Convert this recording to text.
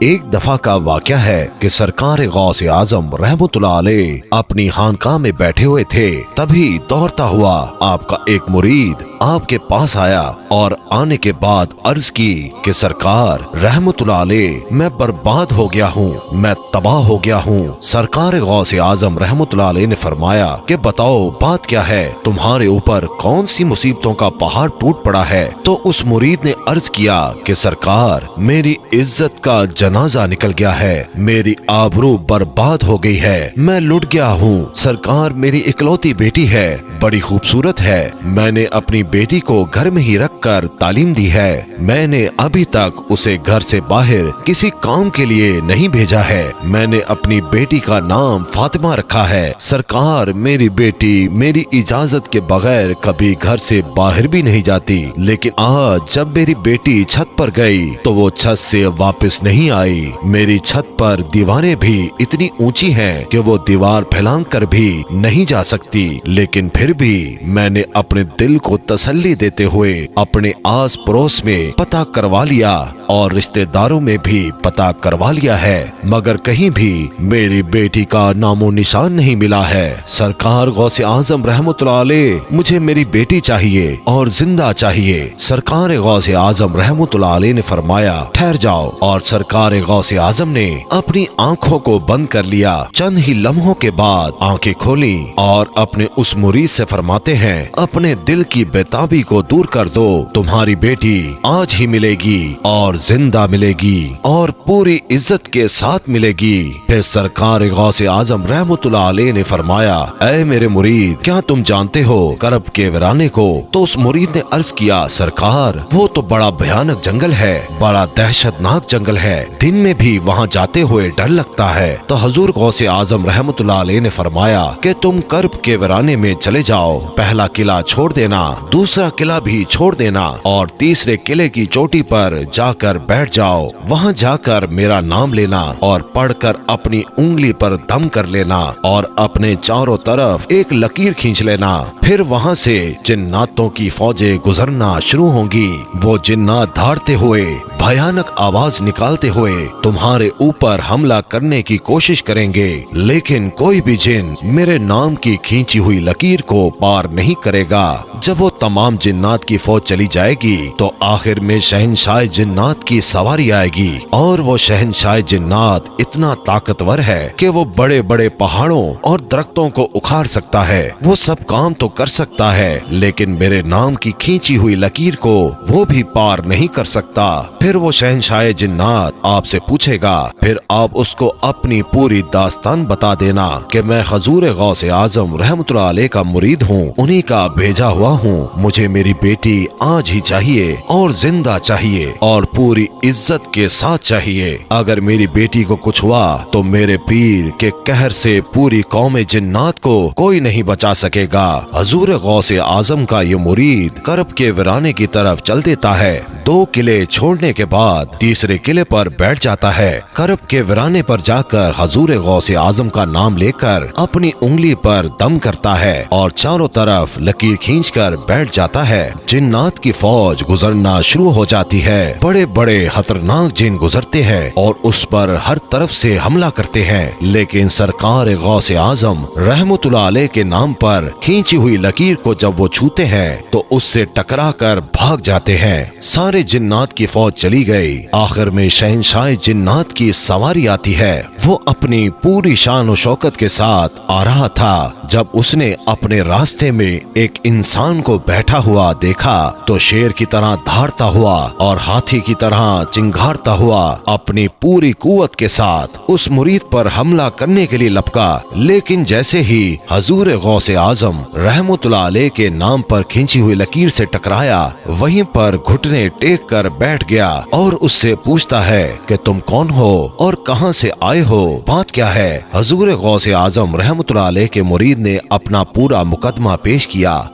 ایک دفعہ کا واقعہ ہے کہ سرکار غوث اعظم رحمتullah علیہ اپنی خانقاہ میں بیٹھے ہوئے تھے، تبھی دوڑتا ہوا آپ کا ایک مرید آپ کے پاس آیا اور آنے کے بعد عرض کی کہ سرکار رحمتullah علیہ میں برباد ہو گیا ہوں، میں تباہ ہو گیا ہوں۔ سرکار غوث اعظم رحمتullah علیہ نے فرمایا کہ بتاؤ بات کیا ہے، تمہارے اوپر کون سی مصیبتوں کا پہاڑ ٹوٹ پڑا ہے؟ تو اس مرید نے عرض کیا کہ سرکار میری عزت کا جنازہ نکل گیا ہے، میری آبرو برباد ہو گئی ہے، میں لٹ گیا ہوں۔ سرکار میری اکلوتی بیٹی ہے، بڑی خوبصورت ہے، میں نے اپنی بیٹی کو گھر میں ہی رکھ کر تعلیم دی ہے، میں نے ابھی تک اسے گھر سے باہر کسی کام کے لیے نہیں بھیجا ہے، میں نے اپنی بیٹی کا نام فاطمہ رکھا ہے۔ سرکار میری بیٹی میری اجازت کے بغیر کبھی گھر سے باہر بھی نہیں جاتی، لیکن آج جب میری بیٹی چھت پر گئی تو وہ چھت سے واپس نہیں آئی۔ میری چھت پر دیواریں بھی اتنی اونچی ہیں کہ وہ دیوار پھیلان کر بھی نہیں جا سکتی، لیکن پھر بھی میں نے اپنے دل کو تسلی دیتے ہوئے اپنے آس پڑوس میں پتہ کروا لیا اور رشتہ داروں میں بھی پتہ کروا لیا ہے، مگر کہیں بھی میری بیٹی کا نام و نشان نہیں ملا ہے۔ سرکار غوث اعظم رحمتullah علیہ مجھے میری بیٹی چاہیے اور زندہ چاہیے۔ سرکار غوث اعظم رحمتullah علیہ نے فرمایا ٹھہر جاؤ، اور سرکار غوث اعظم نے اپنی آنکھوں کو بند کر لیا۔ چند ہی لمحوں کے بعد آنکھیں کھولیں اور اپنے اس مرید سے فرماتے ہیں اپنے دل کی بےتابی کو دور کر دو، تمہاری بیٹی آج ہی ملے گی اور زندہ ملے گی اور پوری عزت کے ساتھ ملے گی۔ پھر سرکار غوث اعظم رحمتullah علیہ نے فرمایا اے میرے مرید کیا تم جانتے ہو کرب کے ویرانے کو؟ تو اس مرید نے عرض کیا سرکار وہ تو بڑا بھیانک جنگل ہے، بڑا دہشت ناک جنگل ہے، دن میں بھی وہاں جاتے ہوئے ڈر لگتا ہے۔ تو حضور غوث اعظم رحمتullah علیہ نے فرمایا کہ تم کرب کے ویرانے میں چلے جاؤ، پہلا قلعہ چھوڑ دینا، دوسرا قلعہ بھی چھوڑ دینا اور تیسرے قلعے کی چوٹی پر جا کر بیٹھ جاؤ، وہاں جا کر میرا نام لینا اور پڑھ کر اپنی انگلی پر دم کر لینا اور اپنے چاروں طرف ایک لکیر کھینچ لینا، پھر وہاں سے جناتوں کی فوجیں گزرنا شروع ہوں گی۔ وہ جنات دھاڑتے ہوئے بھیانک آواز نکالتے ہوئے تمہارے اوپر حملہ کرنے کی کوشش کریں گے، لیکن کوئی بھی جن میرے نام کی کھینچی ہوئی لکیر کو پار نہیں کرے گا۔ جب وہ تمام جنات کی فوج چلی جائے گی تو آخر میں شہنشاہ جنات کی سواری آئے گی، اور وہ شہنشاہ جنات اتنا طاقتور ہے کہ وہ بڑے بڑے پہاڑوں اور درختوں کو اکھاڑ سکتا ہے، وہ سب کام تو کر سکتا ہے لیکن میرے نام کی کھینچی ہوئی لکیر کو وہ بھی پار نہیں کر سکتا۔ پھر وہ شہنشاہ جنات آپ سے پوچھے گا، پھر آپ اس کو اپنی پوری داستان بتا دینا کہ میں حضور غوث اعظم رحمتullah علیہ کا مرید ہوں، انہی کا بھیجا ہوا ہوں، مجھے میری بیٹی آج ہی چاہیے اور زندہ چاہیے اور پوری عزت کے ساتھ چاہیے۔ اگر میری بیٹی کو کچھ ہوا تو میرے پیر کے قہر سے پوری قوم جنات کو کوئی نہیں بچا سکے گا۔ حضور غوث اعظم کا یہ مرید کرب کے ویرانے کی طرف چل دیتا ہے، 2 قلعے چھوڑنے کے بعد تیسرے قلعے پر بیٹھ جاتا ہے، کرب کے ویرانے پر جا کر حضور غوث اعظم کا نام لے کر اپنی انگلی پر دم کرتا ہے اور چاروں طرف لکیر کھینچ کر بیٹھ جاتا ہے۔ جنات کی فوج گزرنا شروع ہو جاتی ہے، بڑے بڑے خطرناک جن گزرتے ہیں اور اس پر ہر طرف سے حملہ کرتے ہیں، لیکن سرکار غوث اعظم رحمتullah علیہ کے نام پر کھینچی ہوئی لکیر کو جب وہ چھوتے ہیں تو اس سے ٹکرا کر بھاگ جاتے ہیں۔ سارے جنات کی فوج چلی گئی، آخر میں شہنشاہ جنات کی سواری آتی ہے، وہ اپنی پوری شان و شوکت کے ساتھ آ رہا تھا۔ جب اس نے اپنے راستے میں ایک انسان کو بیٹھا ہوا دیکھا تو شیر کی طرح دھاڑتا ہوا اور ہاتھی کی طرح چنگھاڑتا ہوا اپنی پوری قوت کے ساتھ اس مرید پر حملہ کرنے کے لیے لپکا، لیکن جیسے ہی حضور غوث اعظم رحمتullah علیہ کے نام پر کھینچی ہوئی لکیر سے ٹکرایا، وہیں پر گھٹنے ٹیک کر بیٹھ گیا اور اس سے پوچھتا ہے کہ تم کون ہو اور کہاں سے آئے ہو، بات کیا ہے؟ حضور غوث اعظم رحمتullah علیہ کے مرید نے اپنا پورا مقدمہ پیش کیا